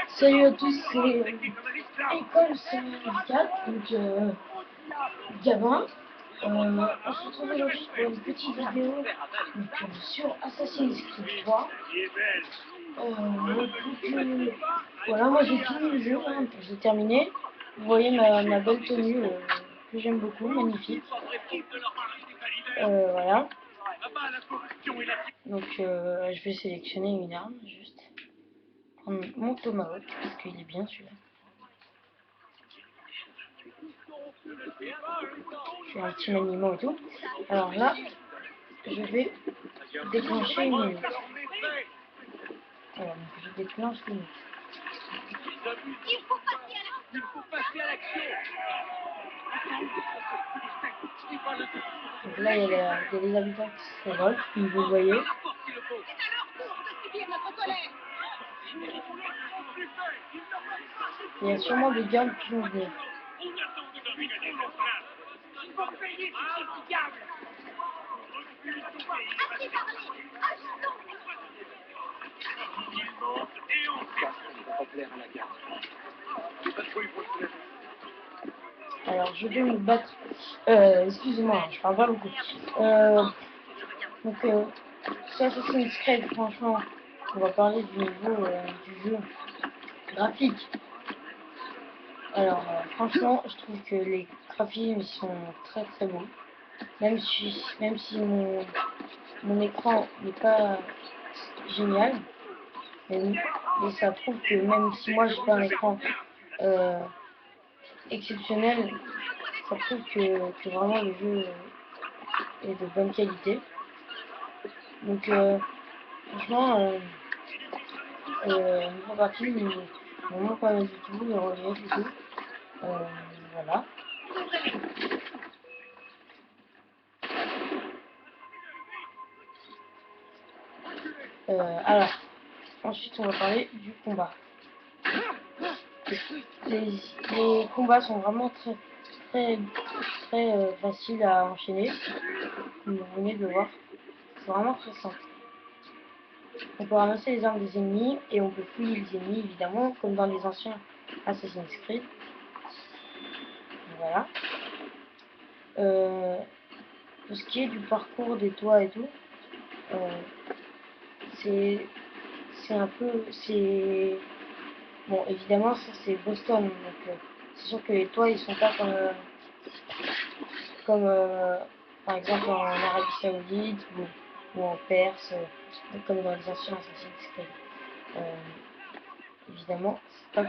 Salut à tous, c'est École Syndicale, donc Gabin. On se retrouve aujourd'hui pour une petite vidéo sur Assassin's Creed 3. Voilà, moi j'ai fini le jeu, hein, j'ai terminé. Vous voyez ma belle tenue que j'aime beaucoup, magnifique. Voilà. Donc je vais sélectionner une arme, juste prendre mon tomahawk, parce qu'il est bien celui-là. Je fais un petit maniement et tout. Alors là, je vais déclencher une minute. Voilà, donc je déclenche une minute. Donc là, il y a les habitants qui se révoltent, comme vous voyez. Il y a sûrement des gardes qui vont venir. Alors je vais me battre. Excusez-moi, je parle pas beaucoup. Donc sur Assassin's Creed, franchement, on va parler du niveau du jeu graphique. Alors franchement, je trouve que les graphismes sont très très beaux. Même si mon écran n'est pas génial, mais ça prouve que même si moi j'ai pas un écran exceptionnel, ça prouve que vraiment le jeu est de bonne qualité. Donc franchement, niveau graphique, il est vraiment pas mal du tout, le relief et tout. Voilà. Alors, ensuite on va parler du combat. Les combats sont vraiment très faciles à enchaîner, comme vous venez de le voir. C'est vraiment très simple. On peut ramasser les armes des ennemis et on peut fouiller les ennemis évidemment, comme dans les anciens Assassin's Creed. Voilà. Pour ce qui est du parcours des toits et tout, c'est un peu, bon, évidemment ça c'est Boston, donc c'est sûr que les toits ils sont pas comme par exemple en Arabie Saoudite ou en Perse, comme dans les anciens Assassin's Creed. Évidemment, c'est pas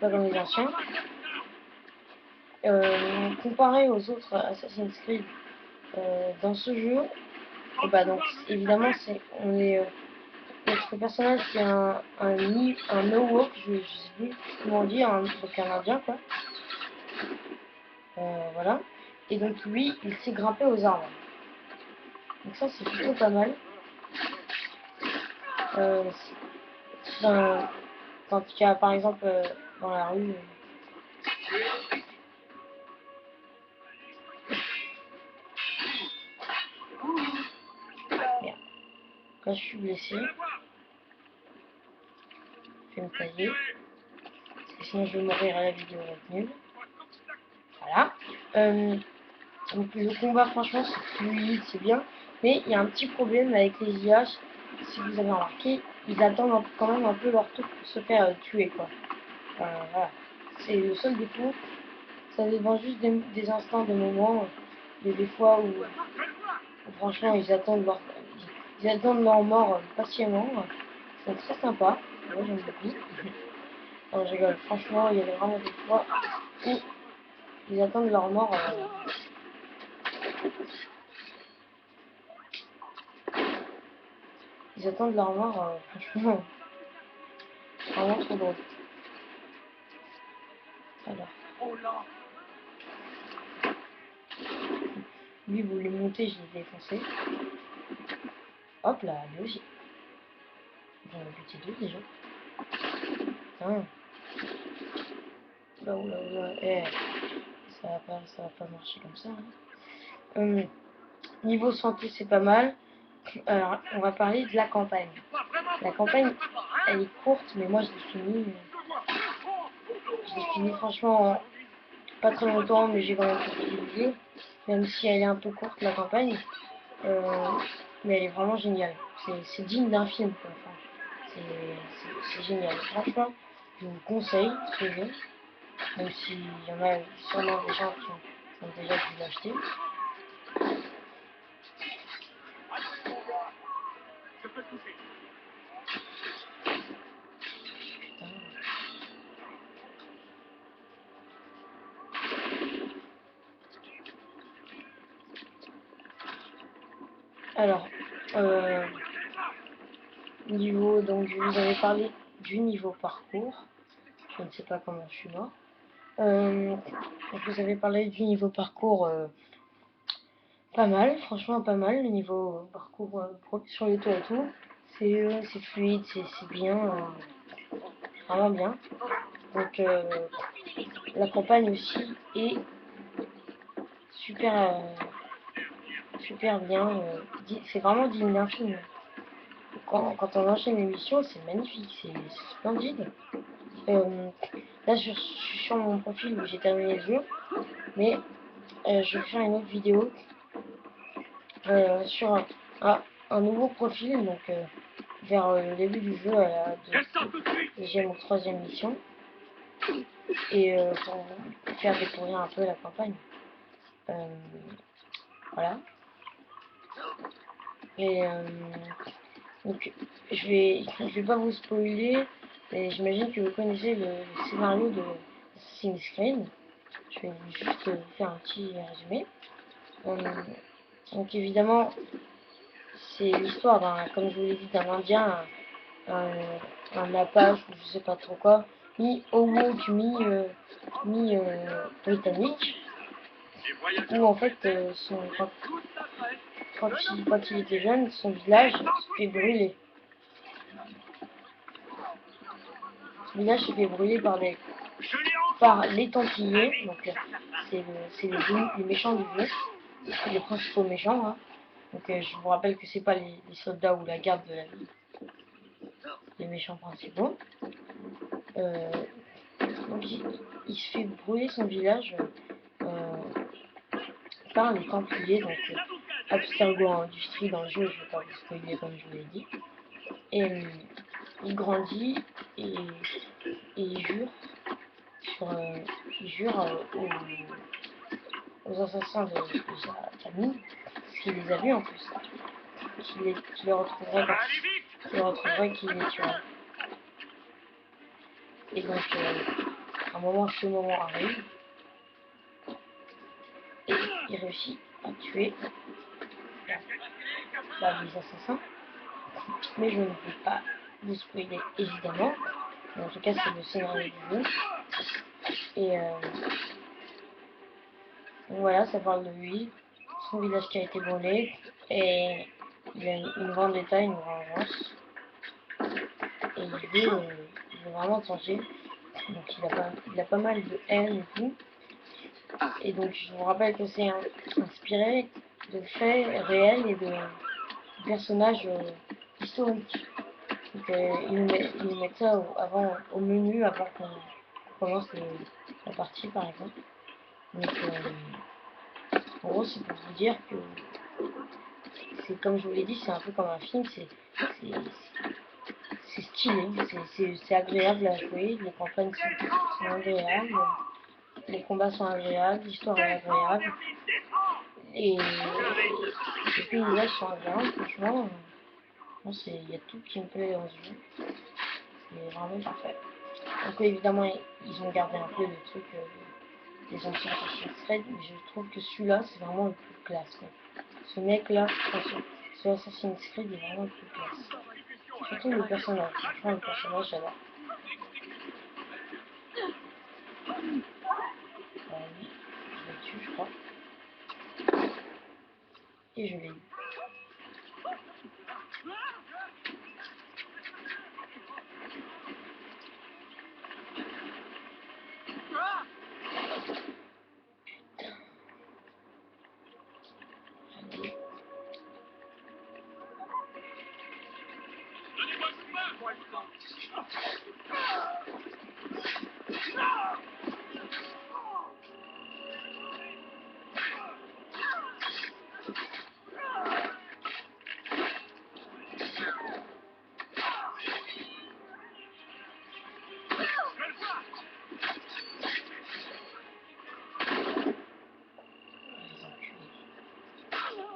comme les anciens. Comparé aux autres Assassin's Creed dans ce jeu, et bah donc évidemment notre personnage c'est un no-walk, je sais plus comment on dit, donc un indien quoi. Voilà. Et donc lui, il sait grimper aux arbres. Donc ça c'est plutôt pas mal. Quand il y a par exemple dans la rue. Merde. Quand je suis blessé, je vais me tailler. Parce que sinon je vais mourir à la vidéo nulle. Voilà. Donc le combat franchement c'est fluide, c'est bien. Mais il y a un petit problème avec les IA, si vous avez remarqué, ils attendent quand même un peu leur tour pour se faire tuer quoi. Voilà. C'est le seul défaut. Ça dépend juste des instants, des moments, des fois où franchement ils attendent leur mort patiemment. C'est très sympa. Moi j'aime beaucoup. Non, je rigole. Franchement, il y a vraiment des fois où ils attendent leur mort. Ils attendent leur mort, franchement, vraiment trop drôle. Alors. Lui, vous voulez monter, je l'ai défoncé. Hop là, lui aussi. J'en ai buté deux déjà. Putain. Là, oula, oula. Ça va pas marcher comme ça. Hein. Niveau santé, c'est pas mal. Alors, on va parler de la campagne. La campagne, elle est courte, mais moi je l'ai fini. Je l'ai fini franchement pas très longtemps, mais j'ai quand même fait le jeu. Même si elle est un peu courte la campagne. Mais elle est vraiment géniale. C'est digne d'un film, quoi. Enfin, c'est génial. Franchement, je vous conseille ce jeu. Même s'il y en a sûrement des gens qui ont déjà dû l'acheter. Alors, niveau, donc je vous avais parlé du niveau parcours. Je ne sais pas comment je suis mort. Je vous avais parlé du niveau parcours pas mal, franchement pas mal. Le niveau parcours sur les toits et tout, c'est fluide, c'est bien, vraiment bien. Donc la campagne aussi est super, super bien. C'est vraiment digne d'un film. Quand on enchaîne l'émission, c'est magnifique, c'est splendide. Là, je suis sur mon profil où j'ai terminé le jeu, mais je vais faire une autre vidéo sur un nouveau profil, donc vers le début du jeu, à la deuxième ou troisième mission, et pour vous faire découvrir un peu la campagne. Voilà. Et donc je vais pas vous spoiler, mais j'imagine que vous connaissez le scénario de Assassin's Creed. Je vais juste vous faire un petit résumé. Donc évidemment, c'est l'histoire d'un, comme je vous l'ai dit, d'un Indien, un Apache ou je sais pas trop quoi, mi-Owok, mi-britannique, où en fait, quand il était jeune, son village se fait brûler. Son village se fait brûler par les Templiers, donc c'est les méchants du jeu, les principaux méchants. Hein. Donc je vous rappelle que c'est pas les soldats ou la garde de la ville, les méchants principaux. Donc il se fait brûler son village par les Templiers, donc Abstergo Industrie dans le jeu, je vais pas vous spoiler comme je vous l'ai dit. Et il grandit et il jure aux assassins de sa famille, parce qu'il les a vus en plus, qu'il les retrouverait qu'il les tuerait. Et donc, à un moment, ce moment arrive, et il réussit à tuer les assassins. Mais je ne vais pas vous spoiler, évidemment. Mais en tout cas, c'est le scénario du jeu. Et donc voilà, ça parle de lui, son village qui a été brûlé, et il a une vendetta, une vengeance. Et il veut vraiment changer. Donc il a pas mal de haine et tout. Et donc je vous rappelle que c'est inspiré de faits réels et de personnages historiques. Donc ils nous mettent ça au menu avant qu'on commence la partie par exemple. Donc en gros c'est pour vous dire que c'est comme je vous l'ai dit, c'est un peu comme un film, c'est stylé, c'est agréable à jouer, les campagnes sont agréables, les combats sont agréables, l'histoire est agréable, et les paysages sont agréables, franchement, il y a tout qui me plaît dans ce jeu, c'est vraiment parfait. Donc évidemment, ils ont gardé un peu le truc des anciens Assassin's Creed, mais je trouve que celui-là, c'est vraiment le plus classe, quoi. Ce mec-là, ce Assassin's Creed est vraiment le plus classe. Surtout le personnage, franchement, le personnage, j'adore. Oui, je l'ai tué, je crois. Et je l'ai eu.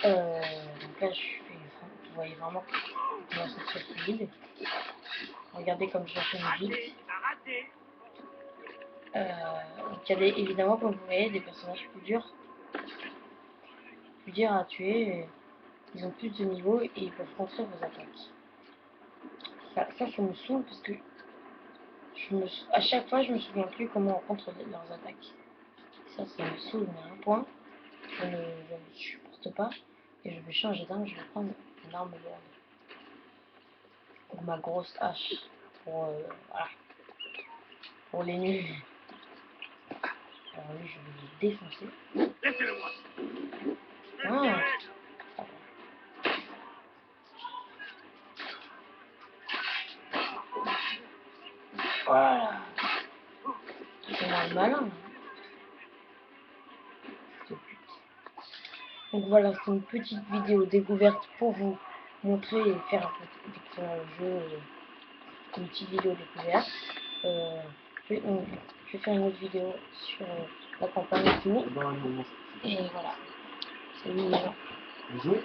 Donc là, vous voyez vraiment comment c'est très fluide. Regardez comme j'enchaîne vite. Donc il y a évidemment, comme vous voyez, des personnages plus durs à tuer. Ils ont plus de niveau et ils peuvent construire vos attaques. Ça me saoule parce que à chaque fois, je me souviens plus comment on contre leurs attaques. Ça me saoule, mais à un point, je ne supporte pas. Et je vais changer d'arme, je vais prendre une arme lourde. Ou ma grosse hache. Voilà. Pour les nuls. Alors lui, je vais le défoncer. Ah. Voilà. C'est moi le malin. Donc voilà, c'est une petite vidéo découverte pour vous montrer et faire un peu découvrir le jeu. Une petite vidéo découverte. Je vais faire une autre vidéo sur la campagne et tout. Et voilà. Salut les gens. Bisous.